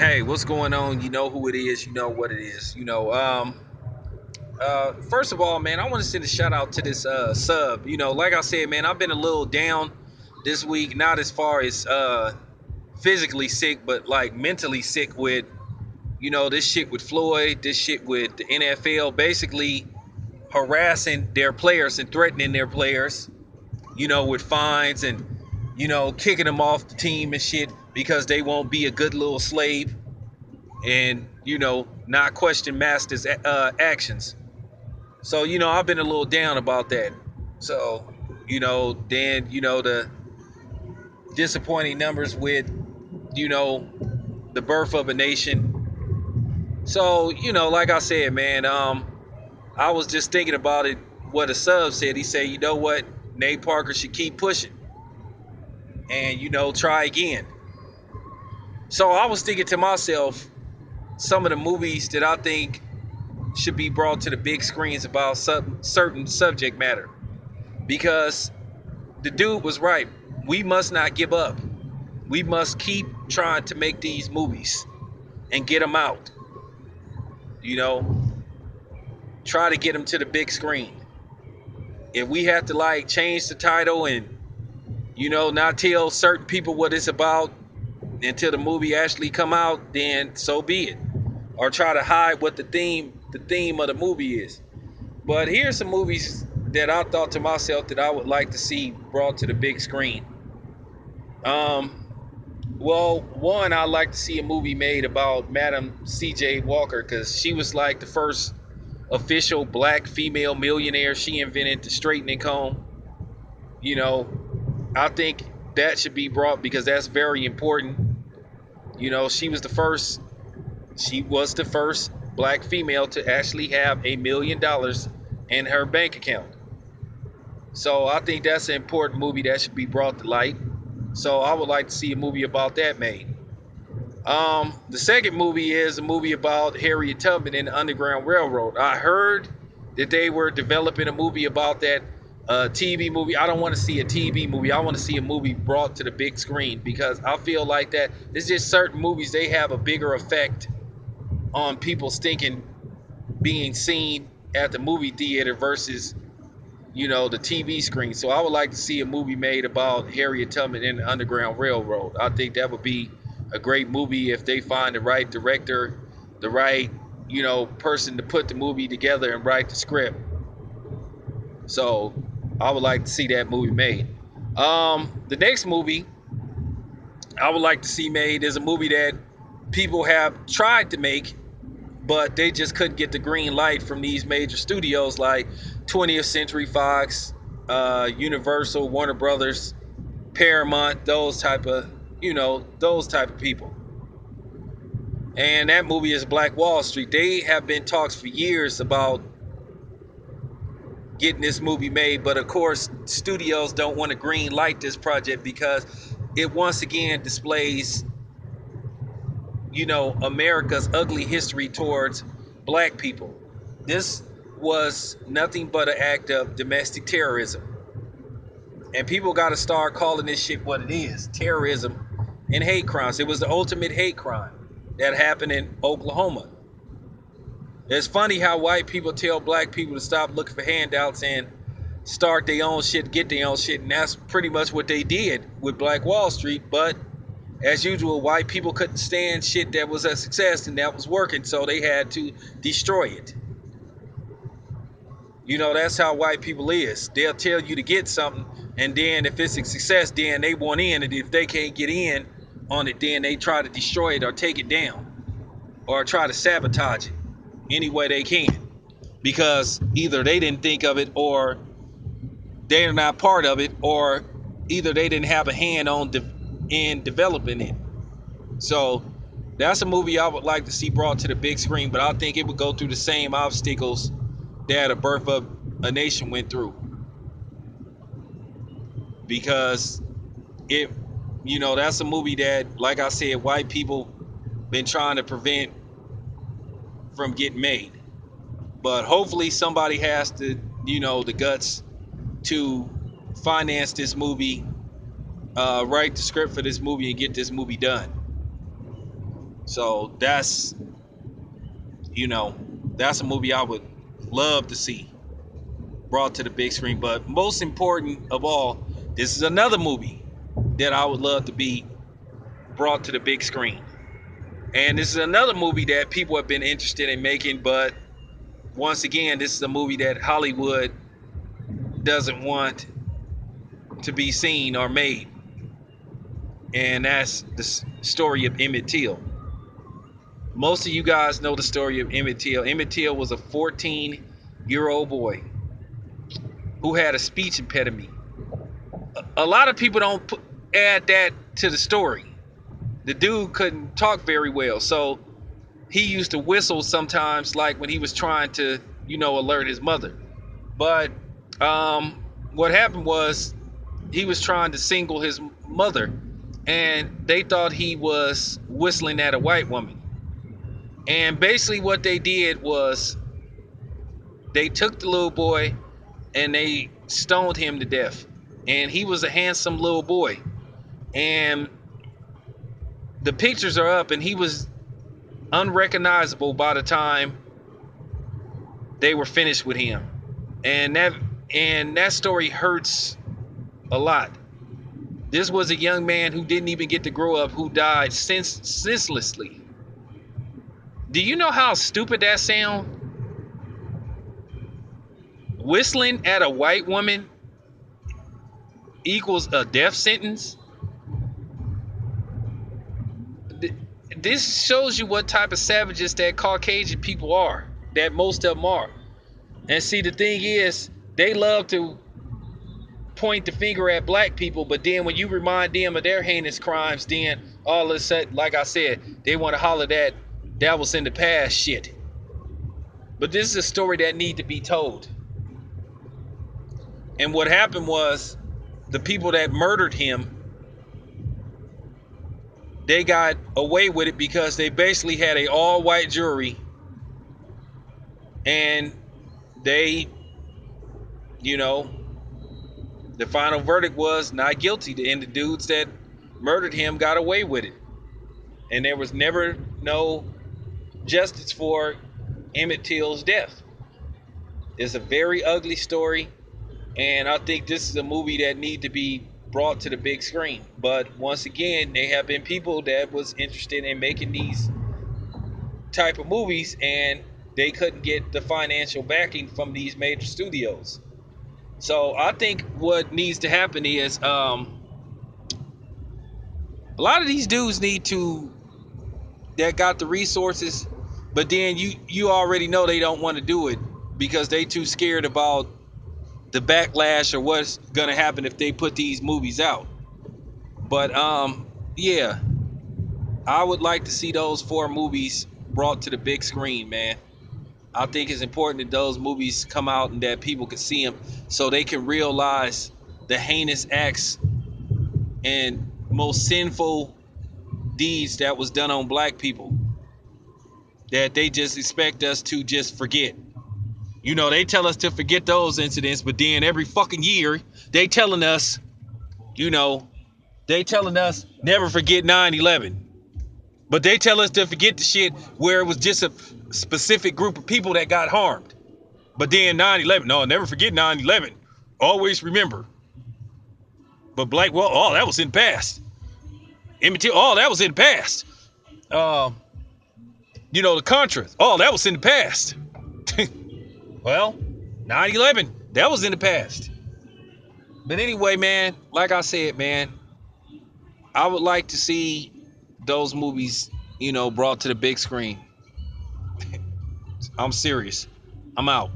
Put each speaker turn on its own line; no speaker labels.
Hey, what's going on? You know who it is. You know what it is. First of all, man, I want to send a shout out to this sub. Like I said, man, I've been a little down this week. Not as far as physically sick, but like mentally sick with this shit with Floyd, this shit with the NFL, basically harassing their players and threatening their players. With fines and kicking them off the team and shit because they won't be a good little slave and not question master's actions. So I've been a little down about that. So then the disappointing numbers with you know the birth of a nation. So like I said, man, I was just thinking about it. What a sub said. He said, you know what, Nate Parker should keep pushing and try again. So I was thinking to myself, some of the movies that I think should be brought to the big screens about certain subject matter, because the dude was right. We must not give up. We must keep trying to make these movies and get them out. You know, try to get them to the big screen. If we have to like change the title and not tell certain people what it's about until the movie actually come out, then so be it. Or try to hide what the theme of the movie is. But here's some movies that I thought to myself that I would like to see brought to the big screen. Um, well, one, I'd like to see a movie made about Madam C.J. Walker because she was like the first official black female millionaire. She invented the straightening comb. You know, I think that should be brought because that's very important. She was the first. She was the first black female to actually have $1 million in her bank account. So I think that's an important movie that should be brought to light. So I would like to see a movie about that made. The second movie is a movie about Harriet Tubman and the Underground Railroad. I heard that they were developing a movie about that TV movie. I don't want to see a TV movie. I want to see a movie brought to the big screen because I feel like that there's just certain movies they have a bigger effect on people's thinking being seen at the movie theater versus the TV screen. So I would like to see a movie made about Harriet Tubman and the Underground Railroad. I think that would be a great movie if they find the right director, the right person to put the movie together and write the script. So I would like to see that movie made. The next movie I would like to see made is a movie that people have tried to make, but they just couldn't get the green light from these major studios like 20th Century Fox, Universal, Warner Brothers, Paramount, those type of people. And that movie is Black Wall Street. They have been talks for years about getting this movie made, but of course, studios don't want to green light this project because it once again displays, America's ugly history towards black people. This was nothing but an act of domestic terrorism. And people got to start calling this shit what it is: terrorism and hate crimes. It was the ultimate hate crime that happened in Oklahoma. It's funny how white people tell black people to stop looking for handouts and start their own shit, get their own shit. And that's pretty much what they did with Black Wall Street. But as usual, white people couldn't stand shit that was a success and that was working, so they had to destroy it. That's how white people is. They'll tell you to get something, and then if it's a success, then they want in, and if they can't get in on it, then they try to destroy it or take it down or try to sabotage it any way they can, because either they didn't think of it or they're not part of it, or either they didn't have a hand in developing it. So that's a movie I would like to see brought to the big screen, but I think it would go through the same obstacles that A Birth of a Nation went through, because it that's a movie that, like I said, white people been trying to prevent from getting made. But hopefully somebody has the guts to finance this movie, write the script for this movie and get this movie done. So you know, that's a movie I would love to see brought to the big screen. But most important of all, this is another movie that I would love to be brought to the big screen. And this is another movie that people have been interested in making, but once again, this is a movie that Hollywood doesn't want to be seen or made. And that's the story of Emmett Till. Most of you guys know the story of Emmett Till. Emmett Till was a 14-year-old boy who had a speech impediment. A lot of people don't add that to the story. The dude couldn't talk very well, so he used to whistle sometimes, like when he was trying to, alert his mother. But what happened was he was trying to single his mother, and they thought he was whistling at a white woman. And basically what they did was they took the little boy and they stoned him to death. And he was a handsome little boy. And the pictures are up, and he was unrecognizable by the time they were finished with him. And that story hurts a lot. This was a young man who didn't even get to grow up, who died senselessly. Do you know how stupid that sounds? Whistling at a white woman equals a death sentence? This shows you what type of savages that Caucasian people are, that most of them are. And see, the thing is, they love to point the finger at black people, but then when you remind them of their heinous crimes, then all of a sudden, like I said, they want to holler that was in the past shit. But this is a story that needs to be told. And what happened was, the people that murdered him, they got away with it because they basically had a all-white jury, and they, the final verdict was not guilty, and the dudes that murdered him got away with it. And there was never no justice for Emmett Till's death. It's a very ugly story, and I think this is a movie that needs to be brought to the big screen. But once again, there have been people that was interested in making these type of movies, and they couldn't get the financial backing from these major studios. So I think what needs to happen is a lot of these dudes that got the resources, but then you already know they don't want to do it because they too scared about the backlash or what's gonna happen if they put these movies out. But yeah, I would like to see those 4 movies brought to the big screen, man. I think it's important that those movies come out and that people can see them so they can realize the heinous acts and most sinful deeds that was done on black people that they just expect us to just forget. They tell us to forget those incidents, but then every fucking year they telling us never forget 9/11. But they tell us to forget the shit where it was just a specific group of people that got harmed. But then 9/11, no, never forget 9/11. Always remember. But Blackwell, oh, that was in the past. Emmett Till, oh, that was in the past. The Contras, oh, that was in the past. Well, 9/11, that was in the past. But anyway, man, like I said, man, I would like to see those movies, brought to the big screen. I'm serious. I'm out.